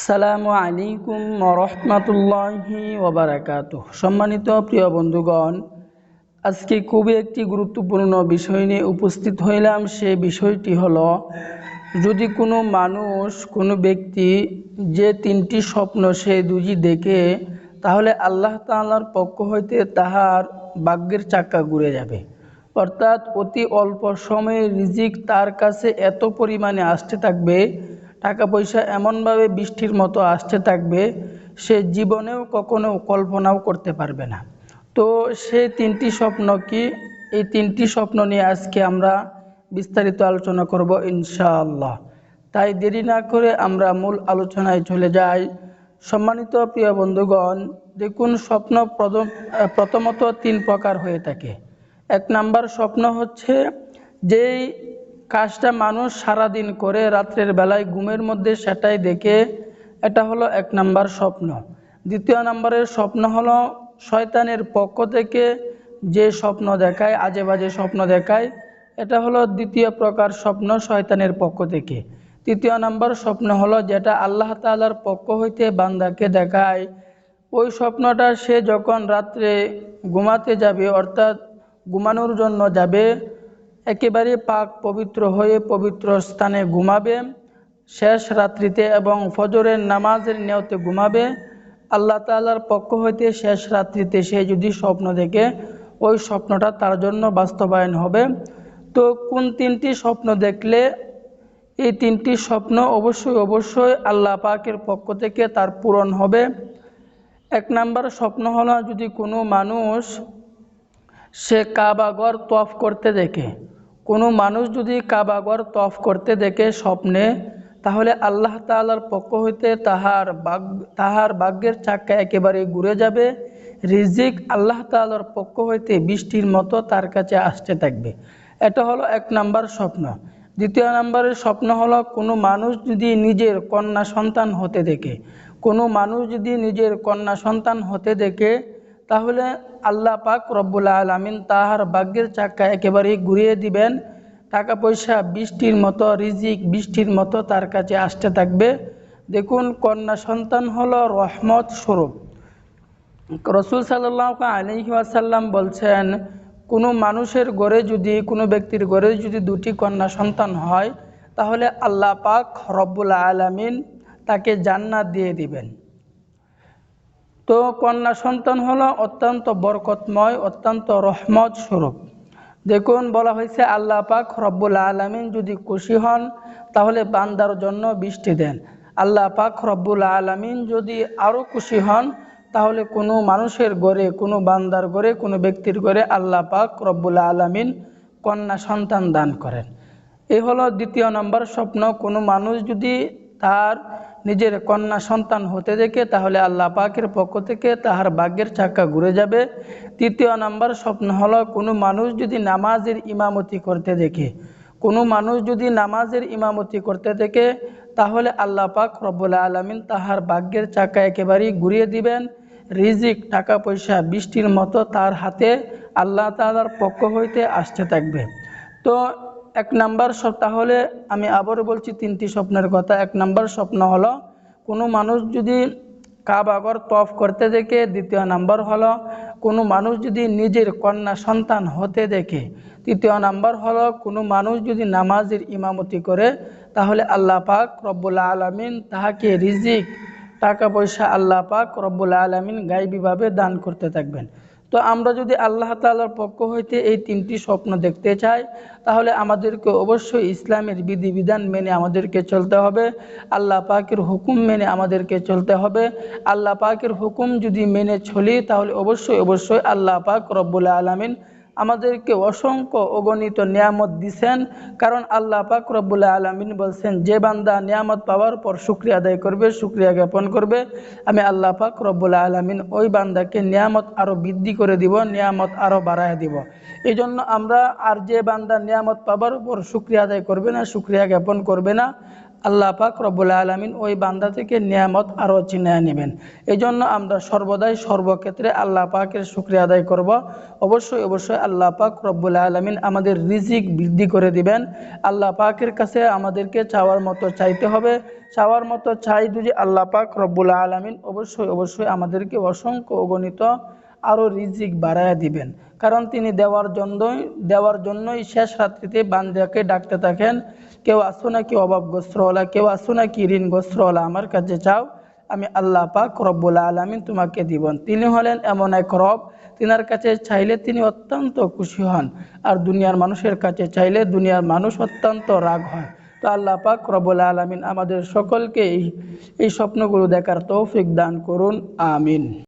আসসালামু আলাইকুম ওরহমতুল্লাহি ওবারাকাতুহ। সম্মানিত প্রিয় বন্ধুগণ, আজকে খুবই একটি গুরুত্বপূর্ণ বিষয় নিয়ে উপস্থিত হইলাম। সে বিষয়টি হলো, যদি কোনো মানুষ, কোনো ব্যক্তি যে তিনটি স্বপ্ন সে দুজি দেখে, তাহলে আল্লাহ তাআলার পক্ষ হইতে তাহার ভাগ্যের চাক্কা ঘুরে যাবে। অর্থাৎ অতি অল্প সময়ে রিজিক তার কাছে এত পরিমাণে আসতে থাকবে, টাকা পয়সা এমনভাবে বৃষ্টির মতো আসতে থাকবে, সে জীবনেও কখনো কল্পনাও করতে পারবে না। তো সেই তিনটি স্বপ্ন কি? এই তিনটি স্বপ্ন নিয়ে আজকে আমরা বিস্তারিত আলোচনা করব ইনশাআল্লাহ। তাই দেরি না করে আমরা মূল আলোচনায় চলে যাই। সম্মানিত প্রিয় বন্ধুগণ, দেখুন, স্বপ্ন প্রথমত তিন প্রকার হয়ে থাকে। এক নাম্বার স্বপ্ন হচ্ছে, যেই কাজটা মানুষ সারাদিন করে রাত্রের বেলায় ঘুমের মধ্যে সেটাই দেখে, এটা হলো এক নাম্বার স্বপ্ন। দ্বিতীয় নাম্বারের স্বপ্ন হলো শয়তানের পক্ষ থেকে যে স্বপ্ন দেখায়, আজে বাজে স্বপ্ন দেখায়, এটা হলো দ্বিতীয় প্রকার স্বপ্ন শয়তানের পক্ষ থেকে। তৃতীয় নাম্বার স্বপ্ন হলো যেটা আল্লাহ তাআলার পক্ষ হইতে বান্দাকে দেখায়। ওই স্বপ্নটা সে যখন রাত্রে ঘুমাতে যাবে, অর্থাৎ ঘুমানোর জন্য যাবে, একেবারে পাক পবিত্র হয়ে পবিত্র স্থানে ঘুমাবে শেষ রাত্রিতে, এবং ফজরের নামাজের নিয়তে ঘুমাবে। আল্লাহ তাআলার পক্ষ হইতে শেষ রাত্রিতে সে যদি স্বপ্ন দেখে, ওই স্বপ্নটা তার জন্য বাস্তবায়ন হবে। তো কোন তিনটি স্বপ্ন দেখলে? এই তিনটি স্বপ্ন অবশ্যই আল্লাহ পাকের পক্ষ থেকে তার পূরণ হবে। এক নাম্বার স্বপ্ন হলো, যদি কোনো মানুষ সে কাবাঘর তওয়াফ করতে দেখে, কোনো মানুষ যদি কাবাঘর তওয়াফ করতে দেখে স্বপ্নে, তাহলে আল্লাহ তাআলার পক্ষ হইতে তাহার ভাগ্যের চাক্কা একেবারে ঘুরে যাবে। রিজিক আল্লাহ তাআলার পক্ষ হইতে বৃষ্টির মতো তার কাছে আসতে থাকবে। এটা হলো এক নাম্বার স্বপ্ন। দ্বিতীয় নাম্বারের স্বপ্ন হলো, কোনো মানুষ যদি নিজের কন্যা সন্তান হতে দেখে, কোনো মানুষ যদি নিজের কন্যা সন্তান হতে দেখে, তাহলে আল্লাহ পাক রব্বুল আলামিন তাহার ভাগ্যের চাক্কা একেবারেই ঘুরিয়ে দিবেন। টাকা পয়সা বৃষ্টির মতো, রিজিক বৃষ্টির মতো তার কাছে আসতে থাকবে। দেখুন, কন্যা সন্তান হলো রহমত স্বরূপ। রাসূল সাল্লাল্লাহু আলাইহি ওয়াসাল্লাম বলছেন, কোনো মানুষের ঘরে যদি, কোনো ব্যক্তির ঘরে যদি দুটি কন্যা সন্তান হয়, তাহলে আল্লাহ পাক রব্বুল আলামিন তাকে জান্নাত দিয়ে দিবেন। তো কন্যা সন্তান হলো অত্যন্ত বরকতময়, অত্যন্ত রহমত স্বরূপ। দেখুন, বলা হয়েছে আল্লাহ পাক রব্বুল আলামিন যদি খুশি হন, তাহলে বান্দার জন্য বৃষ্টি দেন। আল্লাহ পাক রব্বুল আলামিন যদি আরও খুশি হন, তাহলে কোনো মানুষের ঘরে, কোনো বান্দার ঘরে, কোনো ব্যক্তির ঘরে আল্লাহ পাক রব্বুল আলামিন কন্যা সন্তান দান করেন। এই হলো দ্বিতীয় নম্বর স্বপ্ন। কোনো মানুষ যদি তার নিজের কন্যা সন্তান হতে দেখে, তাহলে আল্লাহ পাকের পক্ষ থেকে তাহার ভাগ্যের চাক্কা ঘুরে যাবে। তৃতীয় নম্বর স্বপ্ন হলো, কোনো মানুষ যদি নামাজের ইমামতি করতে দেখে, কোনো মানুষ যদি নামাজের ইমামতি করতে দেখে, তাহলে আল্লাহ পাক রব্বুল আলামিন তাহার ভাগ্যের চাক্কা একেবারেই ঘুরিয়ে দিবেন। রিজিক, টাকা পয়সা বৃষ্টির মতো তার হাতে আল্লাহ তাআলার পক্ষ হইতে আসতে থাকবে। তো এক নাম্বার স্বপ্ন, তাহলে আমি আবারও বলছি তিনটি স্বপ্নের কথা। এক নাম্বার স্বপ্ন হলো, কোনো মানুষ যদি কাবাঘর তওয়াফ করতে দেখে। দ্বিতীয় নাম্বার হলো, কোনো মানুষ যদি নিজের কন্যা সন্তান হতে দেখে। তৃতীয় নাম্বার হলো, কোনো মানুষ যদি নামাজের ইমামতি করে, তাহলে আল্লাহ পাক রব্বুল আলামিন তাহাকে রিজিক, টাকা পয়সা আল্লাহ পাক রব্বুল আলামিন গায়বীভাবে দান করতে থাকবেন। তো আমরা যদি আল্লাহ তাআলার পক্ষ হইতে এই তিনটি স্বপ্ন দেখতে চাই, তাহলে আমাদেরকে অবশ্যই ইসলামের বিধিবিধান মেনে আমাদেরকে চলতে হবে। আল্লাহ পাকের হুকুম মেনে আমাদেরকে চলতে হবে। আল্লাহ পাকের হুকুম যদি মেনে চলি, তাহলে অবশ্যই আল্লাহ পাক রব্বুল আলামিন আমাদেরকে অসংখ্য অগণিত নিয়ামত দিছেন। কারণ আল্লাহ পাক রব্বুল আলামিন বলছেন, যে বান্দা নিয়ামত পাওয়ার পর শুকরিয়া আদায় করবে, শুকরিয়া জ্ঞাপন করবে, আমি আল্লাহ পাক রব্বুল আলামিন ওই বান্দাকে নিয়ামত আরও বৃদ্ধি করে দিব, নিয়ামত আরও বাড়ায় দিব। এই জন্য আমরা, আর যে বান্দা নিয়ামত পাওয়ার পর শুকরিয়া আদায় করবে না, শুকরিয়া জ্ঞাপন করবে না, আল্লাহ পাক রব্বুল আলামিন ওই বান্দা থেকে নিয়ামত আরও চিনিয়ে নেবেন। এই জন্য আমরা সর্বদাই সর্বক্ষেত্রে আল্লাহ পাকের শুকরিয়া আদায় করব। অবশ্যই অবশ্যই আল্লাহ পাক রব্বুল আলামিন আমাদের রিজিক বৃদ্ধি করে দিবেন। আল্লাহ পাকের কাছে আমাদেরকে চাওয়ার মতো চাইতে হবে, চাওয়ার মতো চাই যদি আল্লাহ পাক রব্বুল আলামিন অবশ্যই অবশ্যই আমাদেরকে অসংখ্য অগণিত আরও রিজিক বাড়ায়া দিবেন। কারণ তিনি দেওয়ার জন্যই শেষ রাত্রিতে বান্দাকে ডাকতে থাকেন, কেউ আসো নাকি অভাবগ্রস্তওয়ালা, কেউ আসো নাকি ঋণগ্রস্তওয়ালা, আমার কাছে চাও, আমি আল্লাহ পাক রব্বুল আলামিন তোমাকে দিবেন। তিনি হলেন এমন এক রব, তিনার কাছে চাইলে তিনি অত্যন্ত খুশি হন, আর দুনিয়ার মানুষের কাছে চাইলে দুনিয়ার মানুষ অত্যন্ত রাগ হয়। তো আল্লাহ পাক রব্বুল আলামিন আমাদের সকলকে এই স্বপ্নগুলো দেখার তৌফিক দান করুন, আমিন।